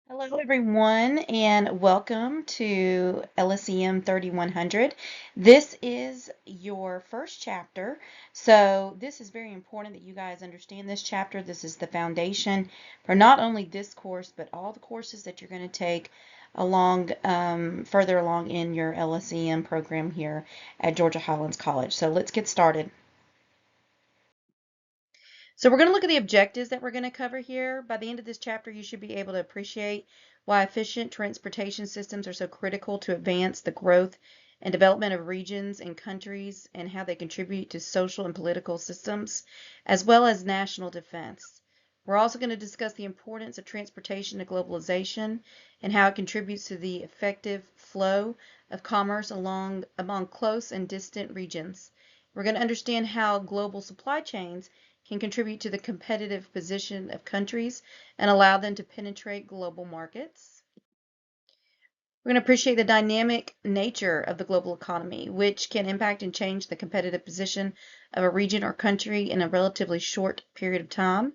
Hello, everyone, and welcome to LSCM 3100. This is your first chapter, so this is very important that you guys understand this chapter. This is the foundation for not only this course, but all the courses that you're going to take along further along in your LSCM program here at Georgia Highlands College. So let's get started. So we're going to look at the objectives that we're going to cover here. By the end of this chapter, you should be able to appreciate why efficient transportation systems are so critical to advance the growth and development of regions and countries and how they contribute to social and political systems, as well as national defense. We're also going to discuss the importance of transportation to globalization and how it contributes to the effective flow of commerce among close and distant regions. We're going to understand how global supply chains can contribute to the competitive position of countries and allow them to penetrate global markets. We're going to appreciate the dynamic nature of the global economy, which can impact and change the competitive position of a region or country in a relatively short period of time.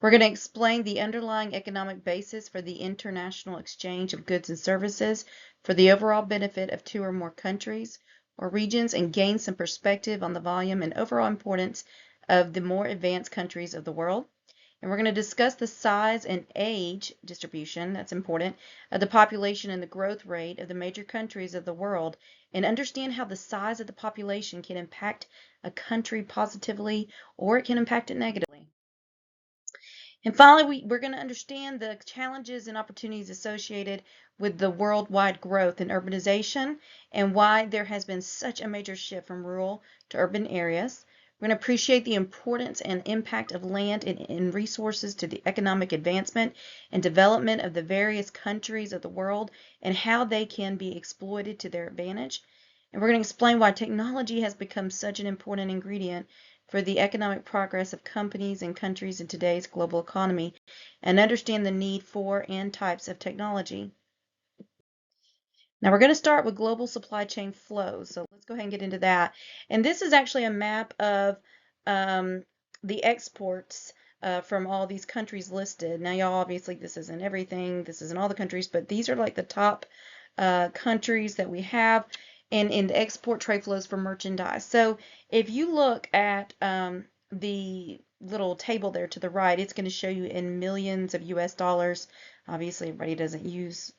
We're going to explain the underlying economic basis for the international exchange of goods and services for the overall benefit of two or more countries or regions and gain some perspective on the volume and overall importance of the more advanced countries of the world. And we're going to discuss the size and age distribution, that's important, of the population and the growth rate of the major countries of the world and understand how the size of the population can impact a country positively or it can impact it negatively. And finally, we're going to understand the challenges and opportunities associated with the worldwide growth and urbanization and why there has been such a major shift from rural to urban areas. We're going to appreciate the importance and impact of land and resources to the economic advancement and development of the various countries of the world and how they can be exploited to their advantage. And we're going to explain why technology has become such an important ingredient for the economic progress of companies and countries in today's global economy and understand the need for and types of technology. Now we're going to start with global supply chain flows. So let's go ahead and get into that. And this is actually a map of the exports from all these countries listed. Now y'all, obviously this isn't everything, this isn't all the countries, but these are like the top countries that we have in the export trade flows for merchandise. So if you look at the little table there to the right, it's going to show you in millions of US dollars. Obviously, everybody doesn't use,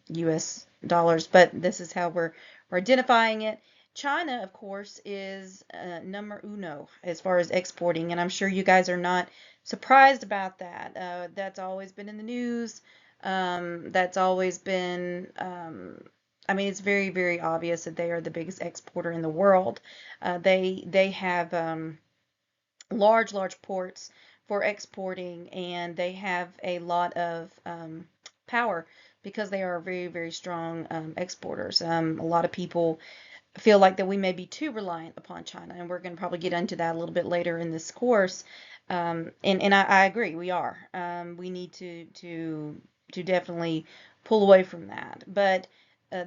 US dollars, but this is how we're identifying it. China, of course, is number uno as far as exporting, and I'm sure you guys are not surprised about that. That's always been in the news. That's always been, I mean, it's very, very obvious that they are the biggest exporter in the world. They have large ports for exporting, and they have a lot of power because they are very, very strong exporters. A lot of people feel like that we may be too reliant upon China, and we're going to probably get into that a little bit later in this course. And I agree, we are. We need to definitely pull away from that. But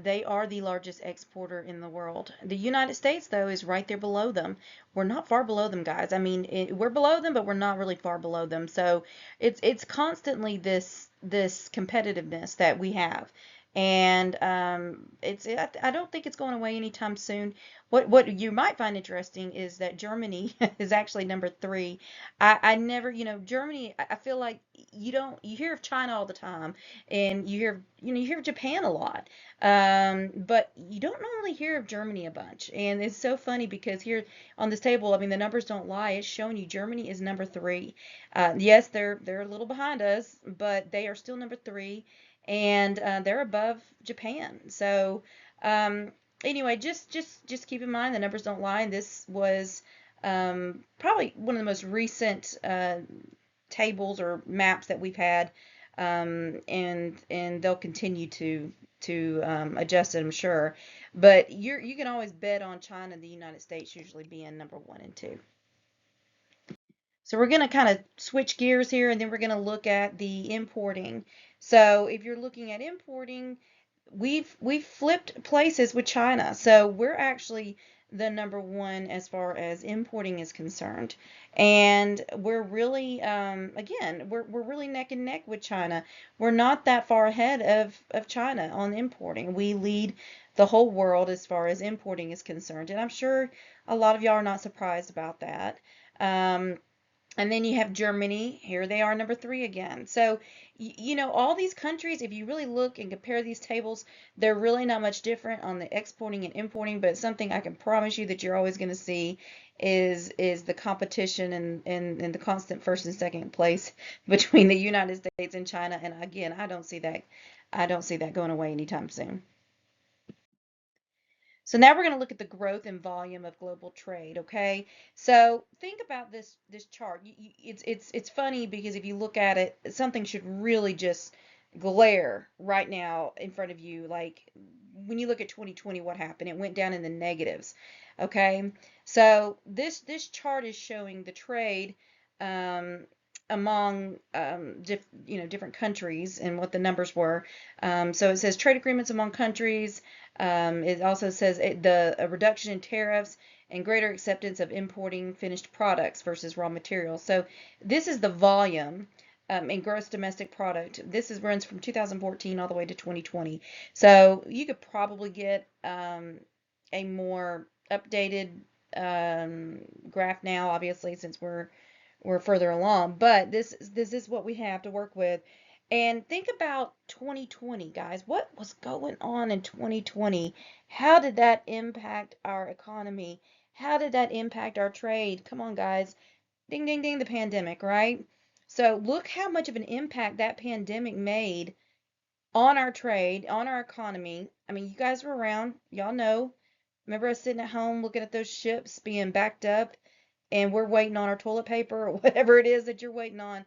they are the largest exporter in the world. The United States, though, is right there below them. We're not far below them, guys. I mean, we're below them, but we're not really far below them. So it's constantly this competitiveness that we have. And I don't think it's going away anytime soon. What you might find interesting is that Germany is actually number three. I never, Germany, I feel like you hear of China all the time, and you hear of Japan a lot, but you don't normally hear of Germany a bunch. And it's so funny because here on this table, I mean, the numbers don't lie. It's showing you Germany is number three. Yes, they're a little behind us, but they are still number three, and they're above Japan. So anyway, just keep in mind the numbers don't lie. And this was probably one of the most recent tables or maps that we've had, and they'll continue to adjust it, I'm sure. But you can always bet on China and the United States usually being number one and two. So we're going to kind of switch gears here, and then we're going to look at the importing. So if you're looking at importing, we've flipped places with China. So we're actually the number one as far as importing is concerned. And we're really, again, we're really neck and neck with China. We're not that far ahead of China on importing. We lead the whole world as far as importing is concerned. And I'm sure a lot of y'all are not surprised about that. Um, and then you have Germany. Here they are, number three again. So, all these countries, if you really look and compare these tables, they're really not much different on the exporting and importing. But something I can promise you that you're always going to see is the competition and the constant first and second place between the United States and China. And again, I don't see that going away anytime soon. So now we're going to look at the growth and volume of global trade, okay? So think about this chart. It's funny because if you look at it, something should really just glare right now in front of you. Like when you look at 2020, what happened? It went down in the negatives, okay? So this chart is showing the trade um, among different countries and what the numbers were. So it says trade agreements among countries. It also says a reduction in tariffs and greater acceptance of importing finished products versus raw materials. So this is the volume in gross domestic product. This runs from 2014 all the way to 2020. So you could probably get a more updated graph now, obviously, since we're further along. But this is what we have to work with. And think about 2020, guys. What was going on in 2020? How did that impact our economy? How did that impact our trade? Come on, guys. Ding, ding, ding, the pandemic, right? So look how much of an impact that pandemic made on our trade, on our economy. I mean, you guys were around. Y'all know. Remember us sitting at home looking at those ships being backed up and we're waiting on our toilet paper or whatever it is that you're waiting on.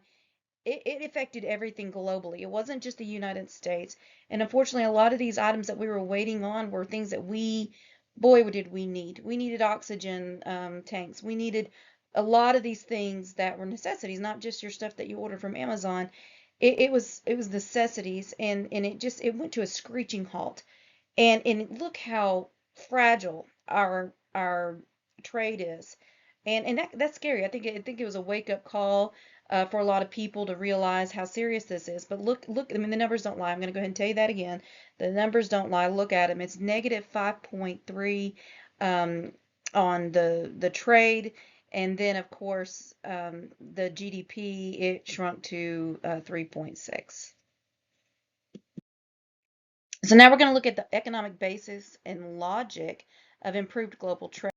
It affected everything globally. It wasn't just the United States. And unfortunately, a lot of these items that we were waiting on were things that boy, did we need. We needed oxygen tanks. We needed a lot of these things that were necessities, not just your stuff that you ordered from Amazon. It was necessities, and it went to a screeching halt. And look how fragile our trade is, and that's scary. I think it was a wake up call for a lot of people to realize how serious this is. But look. I mean, the numbers don't lie. I'm going to go ahead and tell you that again. The numbers don't lie. Look at them. It's negative 5.3 um, on the trade, and then of course the GDP it shrunk to 3.6. So now we're going to look at the economic basis and logic of improved global trade.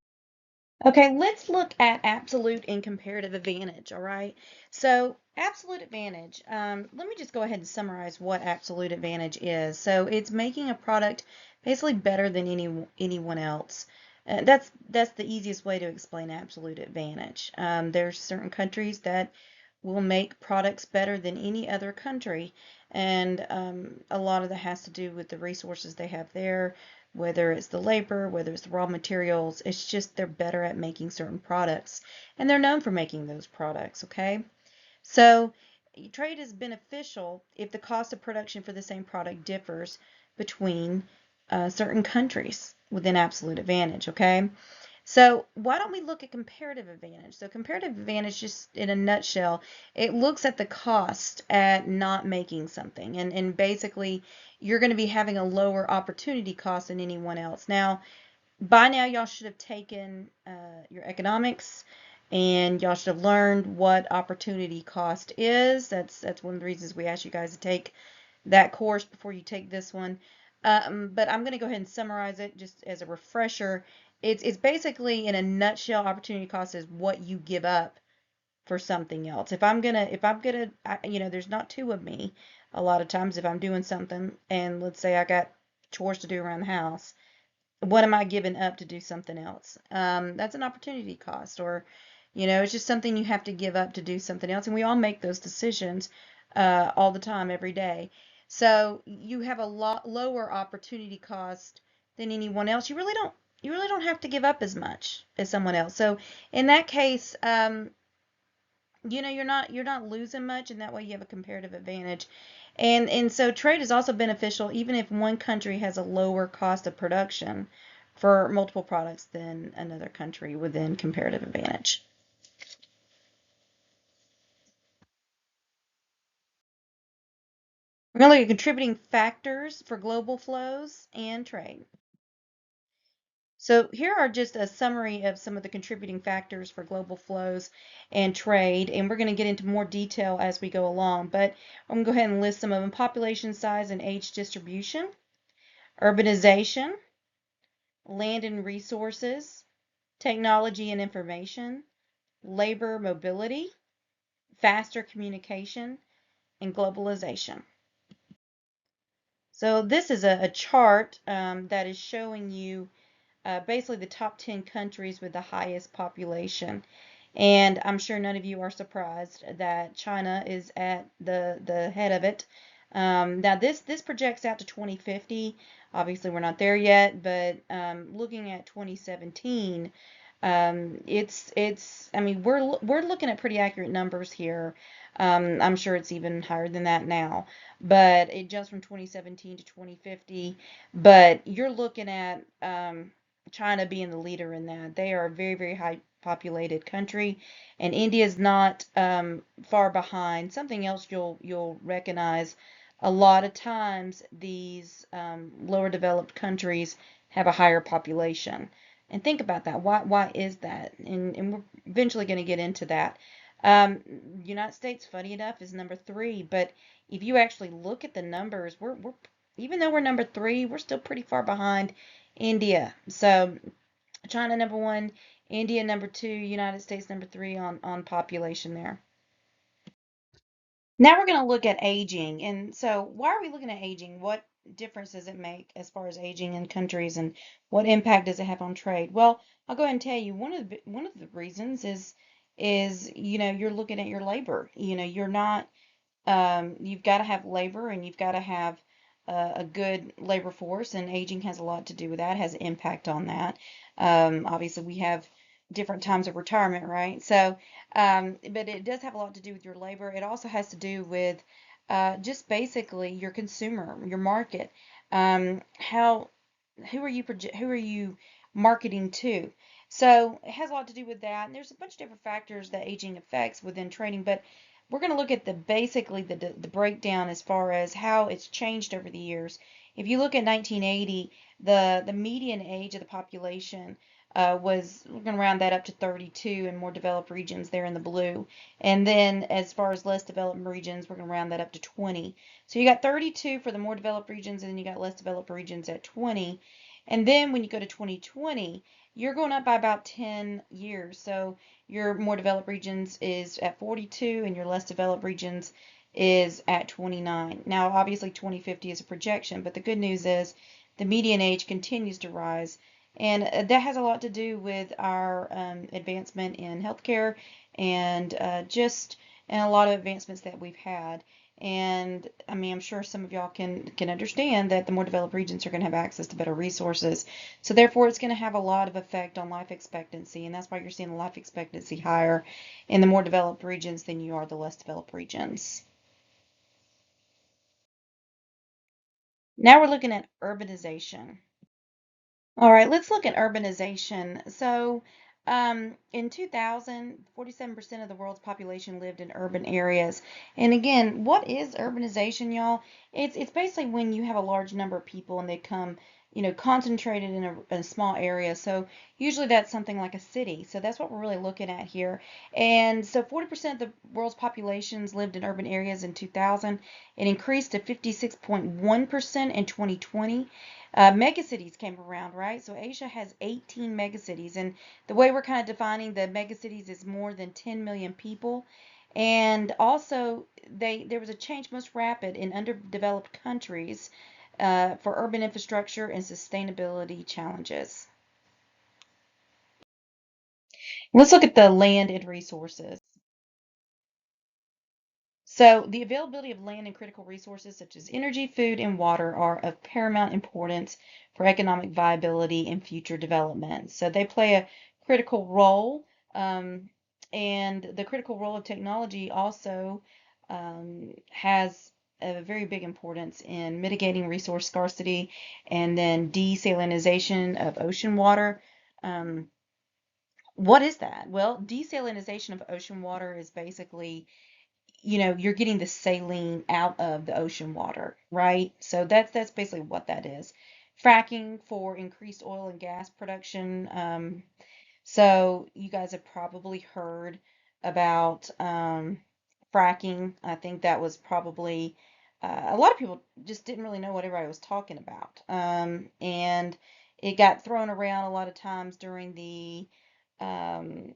Okay, let's look at absolute and comparative advantage, all right? So absolute advantage, let me just go ahead and summarize what absolute advantage is. So it's making a product basically better than anyone else. That's the easiest way to explain absolute advantage. There's certain countries that will make products better than any other country, and a lot of that has to do with the resources they have there, whether it's the labor, whether it's the raw materials. It's just they're better at making certain products, and they're known for making those products, okay? So trade is beneficial if the cost of production for the same product differs between certain countries within absolute advantage, okay? So why don't we look at comparative advantage? So comparative advantage, just in a nutshell, it looks at the cost at not making something. And basically, you're going to be having a lower opportunity cost than anyone else. Now, by now, y'all should have taken your economics and y'all should have learned what opportunity cost is. That's one of the reasons we ask you guys to take that course before you take this one. But I'm going to go ahead and summarize it just as a refresher. It's basically in a nutshell, opportunity cost is what you give up for something else. If I'm gonna, there's not two of me. A lot of times, if I'm doing something, and let's say I got chores to do around the house, what am I giving up to do something else? That's an opportunity cost, or it's just something you have to give up to do something else. And we all make those decisions all the time, every day. So you have a lot lower opportunity cost than anyone else. You really don't have to give up as much as someone else. So in that case, you're not losing much, and that way you have a comparative advantage. And so trade is also beneficial even if one country has a lower cost of production for multiple products than another country within comparative advantage. We're going to look at contributing factors for global flows and trade. So here are just a summary of some of the contributing factors for global flows and trade, and we're going to get into more detail as we go along, but I'm going to go ahead and list some of them. Population size and age distribution, urbanization, land and resources, technology and information, labor mobility, faster communication, and globalization. So this is a chart that is showing you basically the top 10 countries with the highest population. And I'm sure none of you are surprised that China is at the head of it. Now this projects out to 2050. Obviously, we're not there yet, but looking at 2017, it's I mean we're looking at pretty accurate numbers here. I'm sure it's even higher than that now, but it jumps from 2017 to 2050. But you're looking at China being the leader in that. They are a very, very high populated country, and India is not far behind. Something else you'll recognize a lot of times these lower developed countries have a higher population. And think about that. Why is that? And we're eventually going to get into that. United States, funny enough, is number 3, but if you actually look at the numbers, we're even though we're number 3, we're still pretty far behind India. So China number 1, India number 2, United States number 3 on population there. Now we're going to look at aging. And so why are we looking at aging? What difference does it make as far as aging in countries, and what impact does it have on trade? Well, I'll go ahead and tell you one of the reasons is you're looking at your labor. You're not you've got to have labor, and you've got to have a good labor force, and aging has a lot to do with that, has an impact on that. Obviously, we have different times of retirement, right? So, but it does have a lot to do with your labor. It also has to do with just basically your consumer, your market. How who are you marketing to? So it has a lot to do with that. And there's a bunch of different factors that aging affects within trading, but we're going to look at basically the breakdown as far as how it's changed over the years. If you look at 1980, the median age of the population we're going to round that up to 32 in more developed regions there in the blue. And then as far as less developed regions, we're going to round that up to 20. So you got 32 for the more developed regions, and then you got less developed regions at 20. And then when you go to 2020, you're going up by about 10 years. So your more developed regions is at 42, and your less developed regions is at 29. Now, obviously, 2050 is a projection, but the good news is the median age continues to rise, and that has a lot to do with our advancement in healthcare, and and a lot of advancements that we've had. And I mean, I'm sure some of y'all can understand that the more developed regions are going to have access to better resources. So therefore, it's going to have a lot of effect on life expectancy, and that's why you're seeing the life expectancy higher in the more developed regions than you are the less developed regions. Now we're looking at urbanization. All right, let's look at urbanization. So, in 2000, 47% of the world's population lived in urban areas. And again, what is urbanization, y'all? It's basically when you have a large number of people and they come, concentrated in a small area. So usually that's something like a city. So that's what we're really looking at here. And so 40% of the world's populations lived in urban areas in 2000. It increased to 56.1% in 2020. Megacities came around, right? So Asia has 18 megacities, and the way we're kind of defining the megacities is more than 10 million people. And also, there was a change most rapid in underdeveloped countries for urban infrastructure and sustainability challenges. Let's look at the land and resources. So the availability of land and critical resources such as energy, food, and water are of paramount importance for economic viability and future development. So they play a critical role, and the critical role of technology also has a very big importance in mitigating resource scarcity and then desalinization of ocean water. Um, what is that? Well, desalinization of ocean water is basically, you're getting the saline out of the ocean water, right? So that's basically what that is. Fracking for increased oil and gas production. So you guys have probably heard about fracking. I think that was probably a lot of people just didn't really know what everybody was talking about. And it got thrown around a lot of times during the um,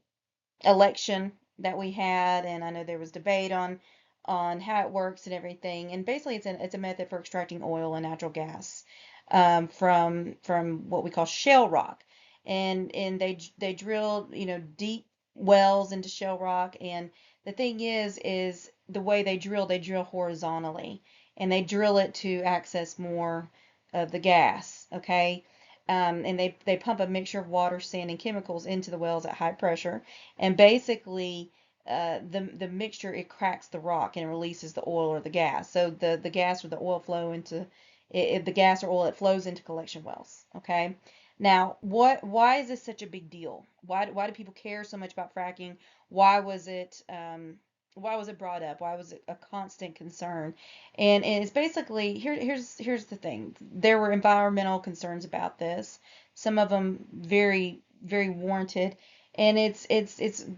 election that we had, and I know there was debate on how it works and everything. And basically, it's a method for extracting oil and natural gas from what we call shale rock, and they drill deep wells into shale rock. And the thing is the way they drill horizontally, and they drill it to access more of the gas. Okay. And they pump a mixture of water, sand, and chemicals into the wells at high pressure, and basically the mixture, it cracks the rock and releases the oil or the gas. So the gas or the oil flow into the gas or oil, it flows into collection wells. Okay. Now, why is this such a big deal? Why do people care so much about fracking? Why was it why was it brought up? Why was it a constant concern? And it's basically here's the thing. There were environmental concerns about this. Some of them very warranted, and it's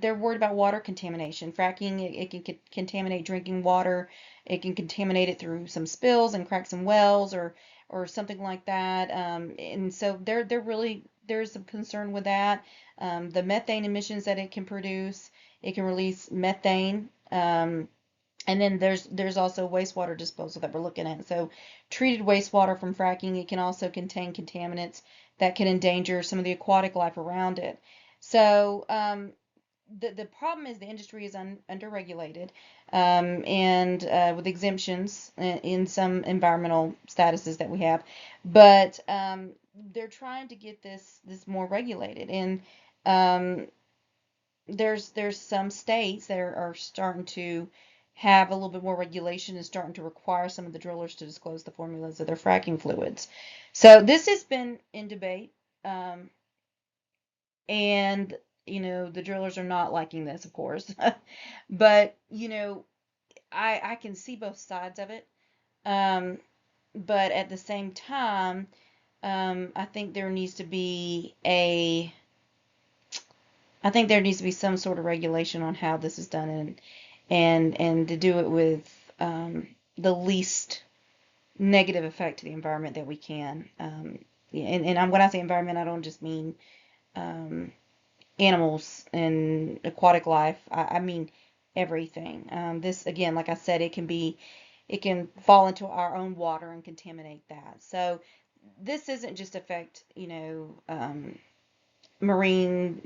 they're worried about water contamination. Fracking, it can contaminate drinking water. It can contaminate it through some spills and cracks in wells or something like that. And so they're really there's some concern with that. The methane emissions that it can produce. It can release methane. And then there's also wastewater disposal that we're looking at. So treated wastewater from fracking, it can also contain contaminants that can endanger some of the aquatic life around it. So the problem is the industry is underregulated, and with exemptions in some environmental statuses that we have, but they're trying to get this more regulated. And um, there's some states that are starting to have a little bit more regulation and starting to require some of the drillers to disclose the formulas of their fracking fluids. So this has been in debate, um, and the drillers are not liking this, of course. But I can see both sides of it. Um, but at the same time, I think there needs to be some sort of regulation on how this is done, and to do it with the least negative effect to the environment that we can. Yeah, and when I say environment, I don't just mean um, animals and aquatic life. I mean everything. This again, like I said, it can fall into our own water and contaminate that. So this isn't just affect marine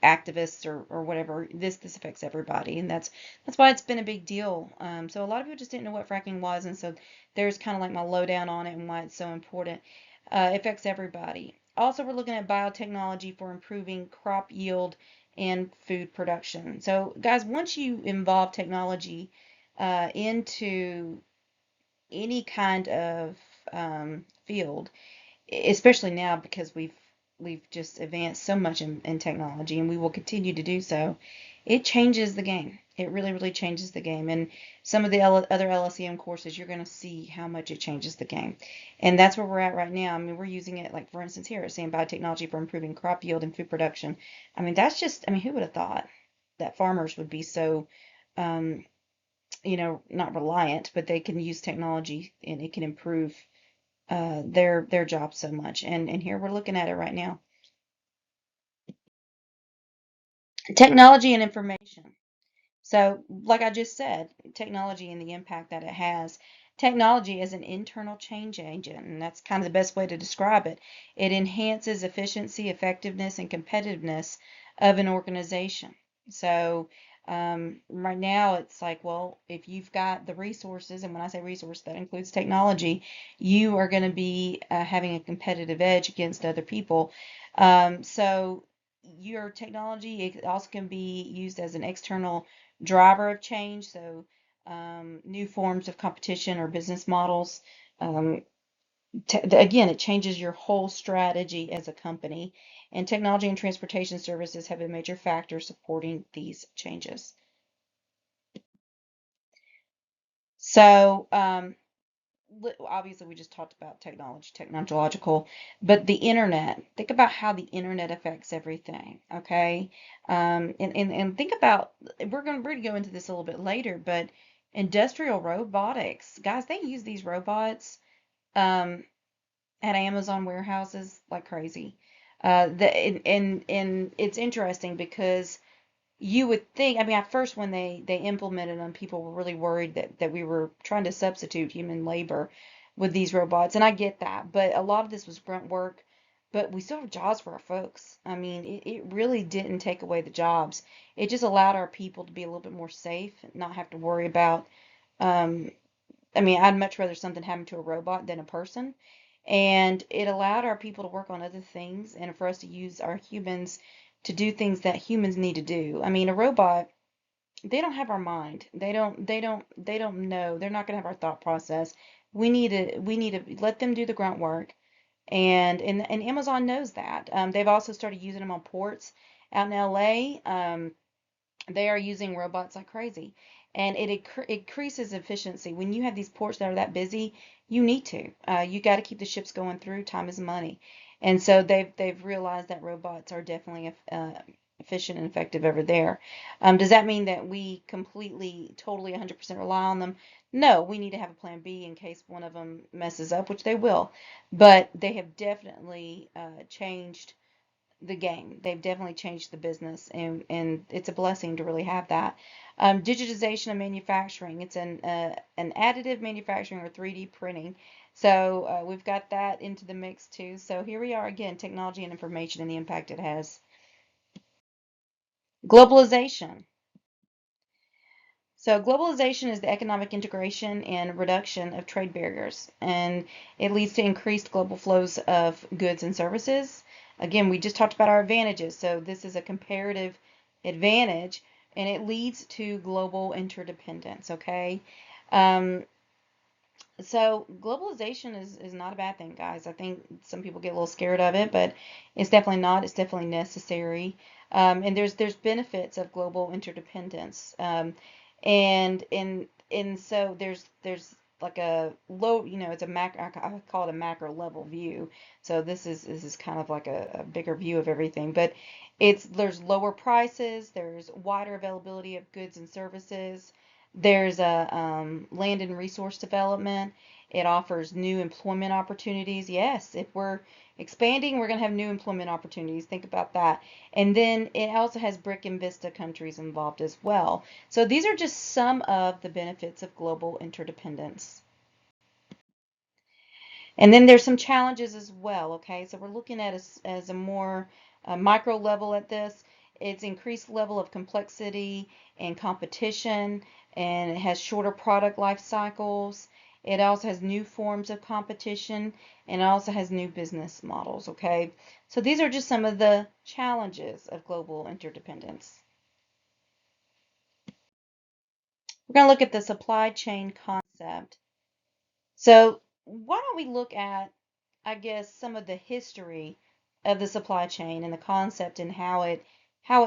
activists or whatever. This affects everybody, and that's why it's been a big deal. So a lot of people just didn't know what fracking was, and so there's kind of like my lowdown on it and why it's so important. It affects everybody. Also, we're looking at biotechnology for improving crop yield and food production. So guys, once you involve technology into any kind of field, especially now because we've just advanced so much in technology, and we will continue to do so, it changes the game. It really changes the game. And some of the other LSCM courses, you're going to see how much it changes the game. And that's where we're at right now. I mean, we're using it, like for instance here, it's saying biotechnology for improving crop yield and food production. I mean, who would have thought that farmers would be so um, not reliant, but they can use technology and it can improve their job so much. And here we're looking at it right now. Technology and information. So, like I just said, technology and the impact that it has. Technology is an internal change agent, and that's kind of the best way to describe it. It enhances efficiency, effectiveness, and competitiveness of an organization. So, right now, it's like, well, if you've got the resources, and when I say resource, that includes technology, you are going to be having a competitive edge against other people. So, your technology, it also can be used as an external driver of change. So new forms of competition or business models. Um, Again, it changes your whole strategy as a company, and technology and transportation services have been major factors supporting these changes. So, obviously, we just talked about technological, but the internet, think about how the internet affects everything, okay? And think about, we're going to go into this a little bit later, but industrial robotics, guys, they use these robots. Um, at Amazon warehouses like crazy. And it's interesting because you would think, I mean, at first when they implemented them, people were really worried that we were trying to substitute human labor with these robots, and I get that, but a lot of this was grunt work, but we still have jobs for our folks. I mean, it really didn't take away the jobs. It just allowed our people to be a little bit more safe, not have to worry about um, I mean, I'd much rather something happen to a robot than a person. And it allowed our people to work on other things and for us to use our humans to do things that humans need to do. I mean, a robot, they don't have our mind. They don't know. They're not going to have our thought process. We need to let them do the grunt work. And Amazon knows that. They've also started using them on ports out in LA. They are using robots like crazy, and it increases efficiency. When you have these ports that are that busy, you need to. You got to keep the ships going through. Time is money, and so they've realized that robots are definitely efficient and effective over there. Does that mean that we completely, totally, 100% rely on them? No, we need to have a plan B in case one of them messes up, which they will. But they have definitely changed the game. They've definitely changed the business, and it's a blessing to really have that. Digitization of manufacturing. It's an additive manufacturing or 3D printing. So we've got that into the mix too. So here we are again, technology and information and the impact it has. Globalization. So globalization is the economic integration and reduction of trade barriers, and it leads to increased global flows of goods and services. Again, we just talked about our advantages, so this is a comparative advantage, and it leads to global interdependence, okay? Um, so globalization is not a bad thing, guys. I think some people get a little scared of it, but it's definitely not. It's definitely necessary. And there's benefits of global interdependence. And so there's like a low, it's a macro. I call it a macro level view. So this is kind of like a bigger view of everything. But there's lower prices. There's wider availability of goods and services. There's a land and resource development. It offers new employment opportunities. Yes, if we're expanding, we're going to have new employment opportunities. Think about that. And then it also has BRIC and VISTA countries involved as well. So these are just some of the benefits of global interdependence. And then there's some challenges as well, okay? So we're looking at as a more micro level at this. It's increased level of complexity and competition, and it has shorter product life cycles. It also has new forms of competition, and it also has new business models, okay? So these are just some of the challenges of global interdependence. We're going to look at the supply chain concept. So why don't we look at, I guess, some of the history of the supply chain and the concept and how it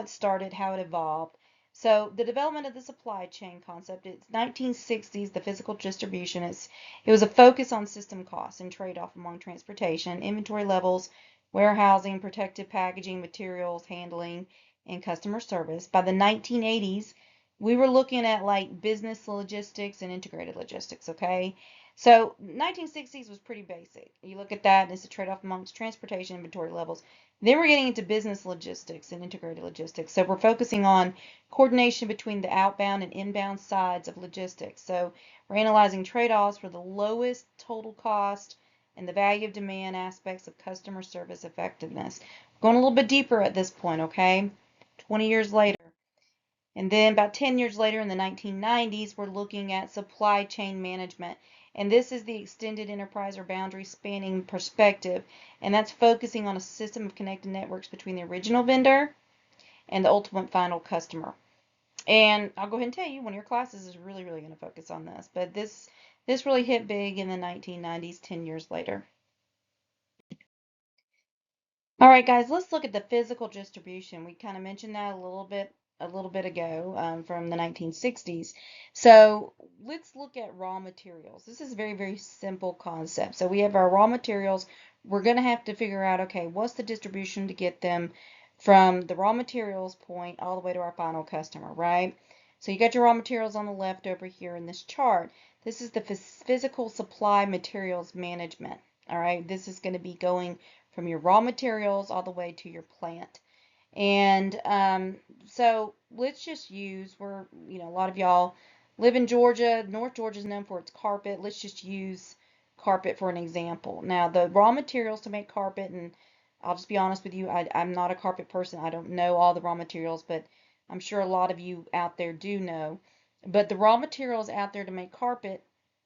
started, how it evolved. So the development of the supply chain concept, it's 1960s, the physical distribution. It was a focus on system costs and trade-off among transportation, inventory levels, warehousing, protective packaging, materials, handling, and customer service. By the 1980s, we were looking at like business logistics and integrated logistics, okay? So 1960s was pretty basic. You look at that, and it's a trade-off amongst transportation inventory levels. Then we're getting into business logistics and integrated logistics. So we're focusing on coordination between the outbound and inbound sides of logistics. So we're analyzing trade-offs for the lowest total cost and the value of demand aspects of customer service effectiveness. We're going a little bit deeper at this point, okay? 20 years later. And then about 10 years later in the 1990s, we're looking at supply chain management. And this is the extended enterprise or boundary spanning perspective. And that's focusing on a system of connected networks between the original vendor and the ultimate final customer. And I'll go ahead and tell you, one of your classes is really, really going to focus on this. But this really hit big in the 1990s, 10 years later. All right, guys, let's look at the physical distribution. We kind of mentioned that a little bit ago from the 1960s. So let's look at raw materials. This is a very, very simple concept. So we have our raw materials. We're going to have to figure out, okay, what's the distribution to get them from the raw materials point all the way to our final customer, right? So you got your raw materials on the left over here in this chart. This is the physical supply materials management. All right, this is going to be going from your raw materials all the way to your plant. And so let's just use, a lot of y'all live in Georgia. North Georgia is known for its carpet. Let's just use carpet for an example. Now, the raw materials to make carpet, and I'll just be honest with you, I'm not a carpet person. I don't know all the raw materials, but I'm sure a lot of you out there do know. But the raw materials out there to make carpet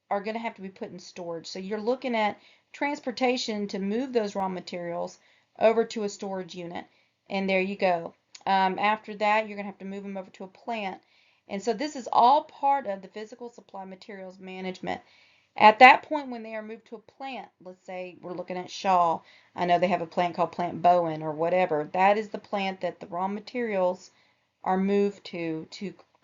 are going to have to be put in storage. So you're looking at transportation to move those raw materials over to a storage unit. And there you go. After that, you're going to have to move them over to a plant. And so this is all part of the physical supply materials management. At that point, when they are moved to a plant, let's say we're looking at Shaw, I know they have a plant called Plant Bowen or whatever. That is the plant that the raw materials are moved to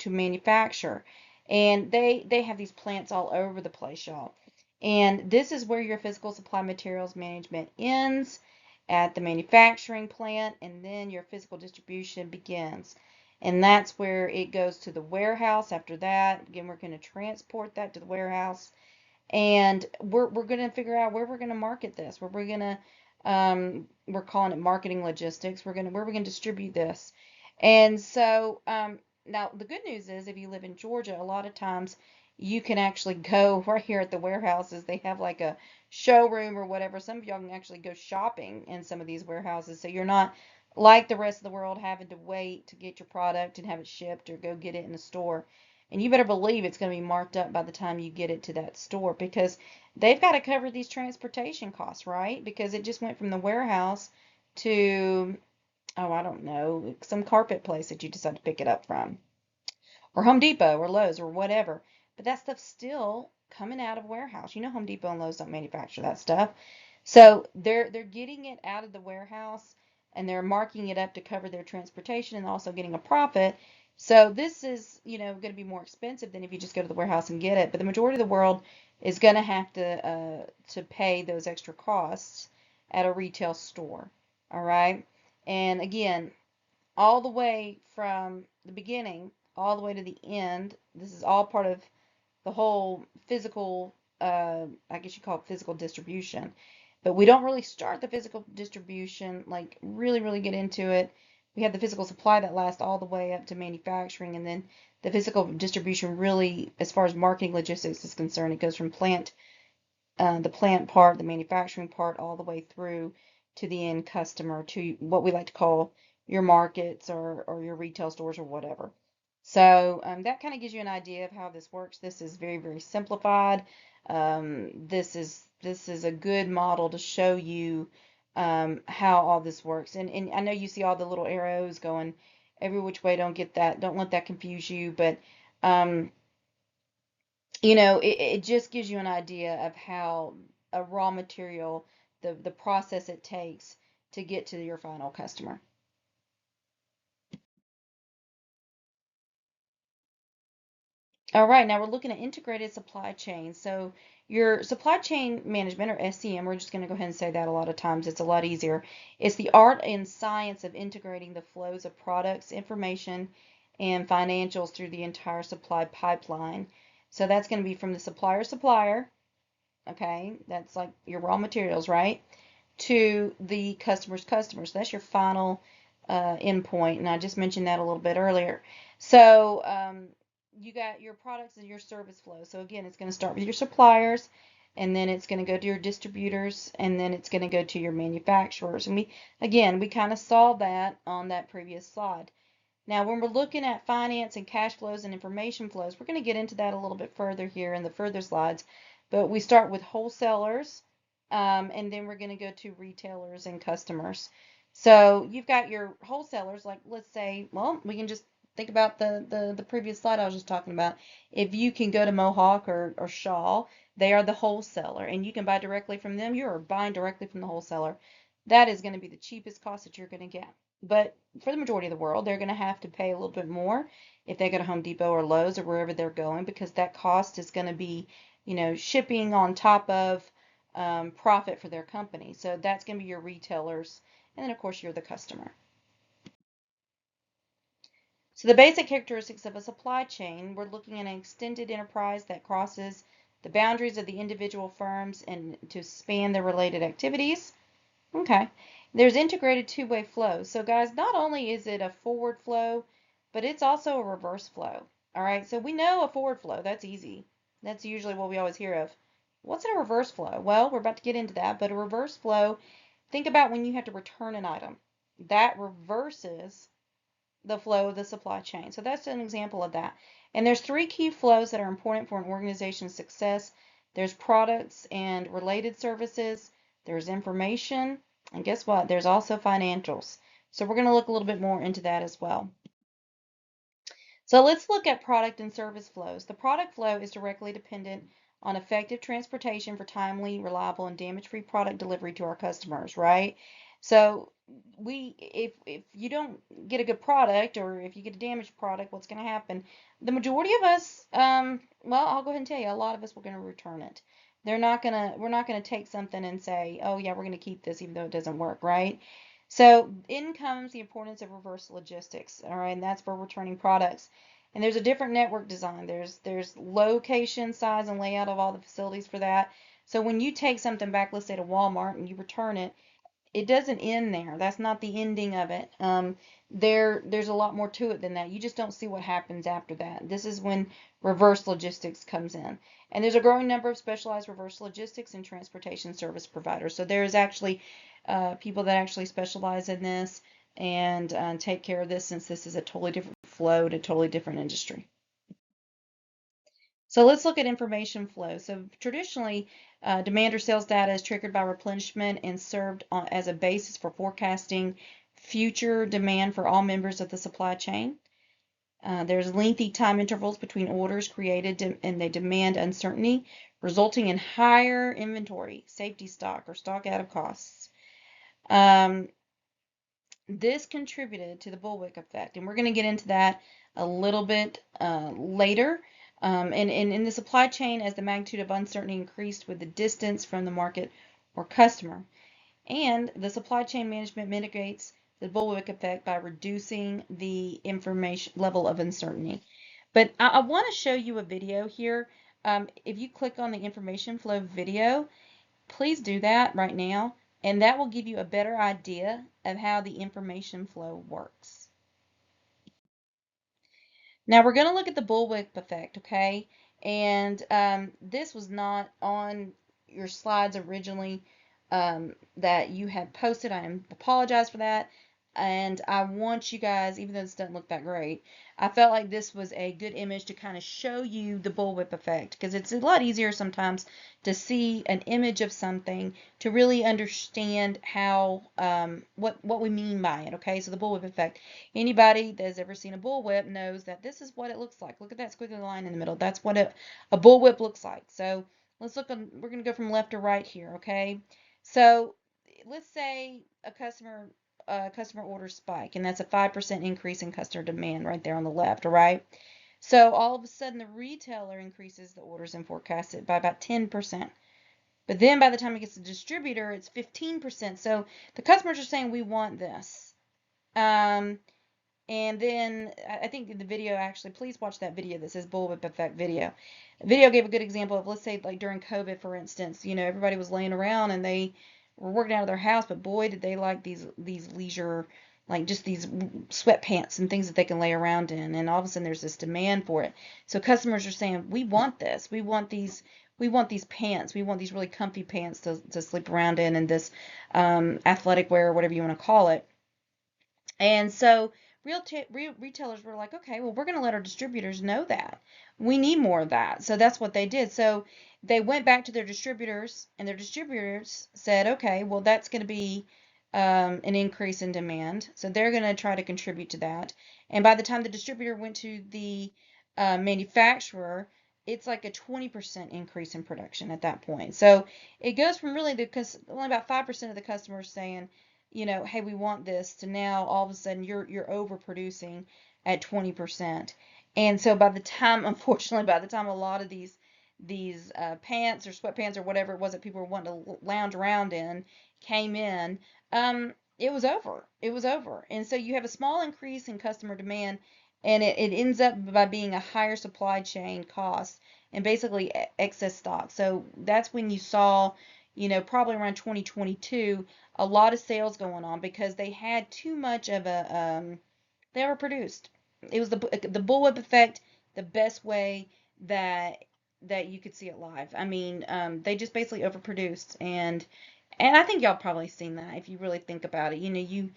manufacture. And they have these plants all over the place, y'all. And this is where your physical supply materials management ends at the manufacturing plant, and then your physical distribution begins. And that's where it goes to the warehouse after that. Again, we're going to transport that to the warehouse, and we're going to figure out where we're going to market this, where we're going to we're calling it marketing logistics. Where we're going to distribute this. And so now the good news is if you live in Georgia, a lot of times you can actually go right here at the warehouses. They have like a showroom or whatever. Some of y'all can actually go shopping in some of these warehouses. So you're not like the rest of the world having to wait to get your product and have it shipped or go get it in the store. And you better believe it's going to be marked up by the time you get it to that store because they've got to cover these transportation costs, right? Because it just went from the warehouse to, oh, I don't know, some carpet place that you decide to pick it up from, or Home Depot or Lowe's or whatever. But that stuff's still coming out of warehouse. You know Home Depot and Lowe's don't manufacture that stuff. So they're getting it out of the warehouse and they're marking it up to cover their transportation and also getting a profit. So this is, going to be more expensive than if you just go to the warehouse and get it. But the majority of the world is going to have to pay those extra costs at a retail store. All right. And again, all the way from the beginning all the way to the end. This is all part of the whole physical, I guess you call it physical distribution. But we don't really start the physical distribution, like really, really get into it. We have the physical supply that lasts all the way up to manufacturing, and then the physical distribution really, as far as marketing logistics is concerned, it goes from the plant part, the manufacturing part, all the way through to the end customer, to what we like to call your markets or your retail stores or whatever. So that kind of gives you an idea of how this works. This is very, very simplified. This is a good model to show you how all this works. And I know you see all the little arrows going every which way. Don't let that confuse you. But um, it just gives you an idea of how a raw material, the process it takes to get to your final customer. All right, now we're looking at integrated supply chain. So your supply chain management, or SCM, we're just going to go ahead and say that a lot of times. It's a lot easier. It's the art and science of integrating the flows of products, information, and financials through the entire supply pipeline. So that's going to be from the supplier, okay? That's like your raw materials, right? To the customer's customer. So that's your final endpoint, and I just mentioned that a little bit earlier. So you got your products and your service flow. So again, it's going to start with your suppliers, and then it's going to go to your distributors, and then it's going to go to your manufacturers. And we kind of saw that on that previous slide. Now, when we're looking at finance and cash flows and information flows, we're going to get into that a little bit further here in the further slides. But we start with wholesalers, and then we're going to go to retailers and customers. So you've got your wholesalers, like let's say, well, we can just think about the previous slide I was just talking about. If you can go to Mohawk or Shaw, they are the wholesaler, and you can buy directly from them. You are buying directly from the wholesaler. That is going to be the cheapest cost that you're going to get. But for the majority of the world, they're going to have to pay a little bit more if they go to Home Depot or Lowe's or wherever they're going, because that cost is going to be, shipping on top of profit for their company. So that's going to be your retailers, and then of course you're the customer. So the basic characteristics of a supply chain, we're looking at an extended enterprise that crosses the boundaries of the individual firms and to span their related activities. Okay. There's integrated two-way flow. So guys, not only is it a forward flow, but it's also a reverse flow. All right. So we know a forward flow. That's easy. That's usually what we always hear of. What's a reverse flow? Well, we're about to get into that, but a reverse flow, think about when you have to return an item. That reverses the flow of the supply chain. So that's an example of that. And there's three key flows that are important for an organization's success. There's products and related services, there's information, and guess what? There's also financials. So we're going to look a little bit more into that as well. So let's look at product and service flows. The product flow is directly dependent on effective transportation for timely, reliable, and damage-free product delivery to our customers, right? So if you don't get a good product, or if you get a damaged product, what's going to happen? The majority of us, well, I'll go ahead and tell you, a lot of us, we're going to return it. We're not gonna take something and say, oh yeah, we're gonna keep this even though it doesn't work, right? So in comes the importance of reverse logistics, all right, and that's for returning products. And there's a different network design. There's location, size, and layout of all the facilities for that. So when you take something back, let's say to Walmart, and you return it, it doesn't end there. That's not the ending of it. There's a lot more to it than that. You just don't see what happens after that. This is when reverse logistics comes in. And there's a growing number of specialized reverse logistics and transportation service providers. So there's actually people that actually specialize in this and take care of this, since this is a totally different flow to a totally different industry. So let's look at information flow. So traditionally, demand or sales data is triggered by replenishment and served as a basis for forecasting future demand for all members of the supply chain. There's lengthy time intervals between orders created and they demand uncertainty, resulting in higher inventory, safety stock, or stock out of costs. This contributed to the bullwhip effect, and we're going to get into that a little bit later. And in the supply chain, as the magnitude of uncertainty increased with the distance from the market or customer. And the supply chain management mitigates the bullwhip effect by reducing the information level of uncertainty. But I want to show you a video here. If you click on the information flow video, please do that right now, and that will give you a better idea of how the information flow works. Now we're going to look at the bullwhip effect, okay? And this was not on your slides originally that you had posted. I apologize for that. And I want you guys, even though this doesn't look that great, I felt like this was a good image to kind of show you the bullwhip effect, because it's a lot easier sometimes to see an image of something to really understand how what we mean by it. Okay, so the bullwhip effect. Anybody that's ever seen a bullwhip knows that this is what it looks like. Look at that squiggly line in the middle. That's what a bullwhip looks like. So let's look on. We're going to go from left to right here. Okay, so let's say a customer order spike, and that's a 5% increase in customer demand right there on the left, all right? So all of a sudden the retailer increases the orders and forecasts it by about 10%. But then by the time it gets to the distributor, it's 15%. So the customers are saying, we want this. And then I think in the video, actually, please watch that video that says bullwhip effect video. The video gave a good example of, let's say, like during COVID, for instance, everybody was laying around and they were working out of their house, but boy, did they like these leisure, like just these sweatpants and things that they can lay around in. And all of a sudden, there's this demand for it. So customers are saying, we want this. We want these pants. We want these really comfy pants to sleep around in, and this athletic wear, or whatever you want to call it. And so retailers were like, okay, well, we're going to let our distributors know that. We need more of that. So that's what they did. So they went back to their distributors, and their distributors said, okay, well, that's going to be an increase in demand. So they're going to try to contribute to that. And by the time the distributor went to the manufacturer, it's like a 20% increase in production at that point. So it goes from really because only about 5% of the customers saying, hey, we want this, to now all of a sudden you're overproducing at 20%. And so by the time, unfortunately, by the time a lot of these pants or sweatpants or whatever it was that people were wanting to lounge around in came in, it was over. It was over. And so you have a small increase in customer demand, and it ends up by being a higher supply chain cost and basically excess stock. So that's when you saw, probably around 2022, a lot of sales going on because they had too much of they overproduced. It was the bullwhip effect, the best way that you could see it live. I mean, they just basically overproduced, and I think y'all probably seen that if you really think about it. You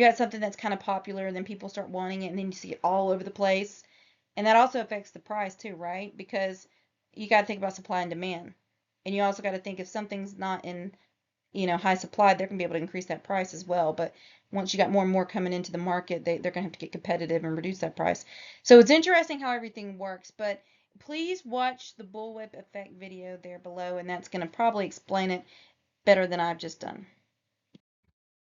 got something that's kind of popular, and then people start wanting it, and then you see it all over the place, and that also affects the price too, right? Because you got to think about supply and demand, and you also got to think if something's not in high supply, they're going to be able to increase that price as well. But once you got more and more coming into the market, they're going to have to get competitive and reduce that price. So it's interesting how everything works. But please watch the bullwhip effect video there below, and that's going to probably explain it better than I've just done.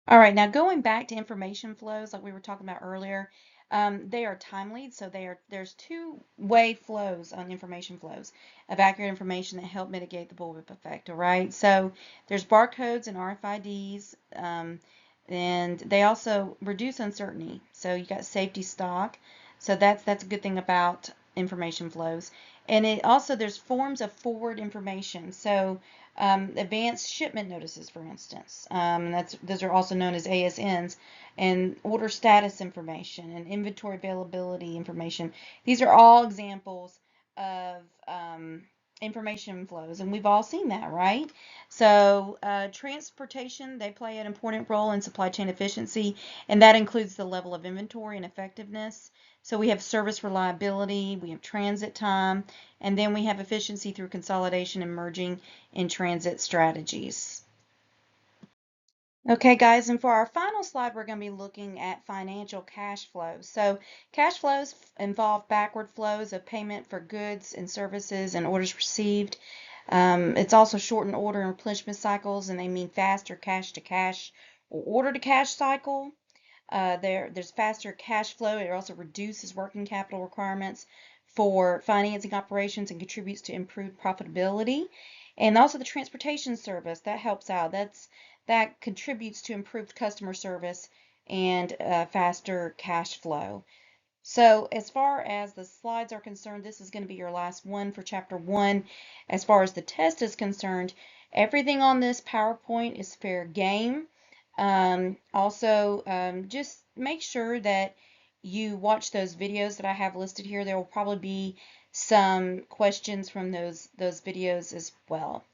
All right, now going back to information flows, like we were talking about earlier, they are time leads. So there's two-way flows on information flows of accurate information that help mitigate the bullwhip effect. All right, so there's barcodes and RFIDs, and they also reduce uncertainty. So you got safety stock. So that's a good thing about information flows. And it also there's forms of forward information. So advanced shipment notices, for instance. Those are also known as ASNs, and order status information and inventory availability information. These are all examples of information flows, and we've all seen that, right? So transportation, they play an important role in supply chain efficiency, and that includes the level of inventory and effectiveness. So we have service reliability, we have transit time, and then we have efficiency through consolidation and merging in transit strategies. Okay, guys, and for our final slide, we're going to be looking at financial cash flows. So cash flows involve backward flows of payment for goods and services and orders received. It's also shortened order and replenishment cycles, and they mean faster cash to cash or order to cash cycle. There's faster cash flow. It also reduces working capital requirements for financing operations and contributes to improved profitability. And also the transportation service, that helps out. That contributes to improved customer service and faster cash flow. So as far as the slides are concerned, this is going to be your last one for chapter 1. As far as the test is concerned, everything on this PowerPoint is fair game. Also, just make sure that you watch those videos that I have listed here. There will probably be some questions from those videos as well.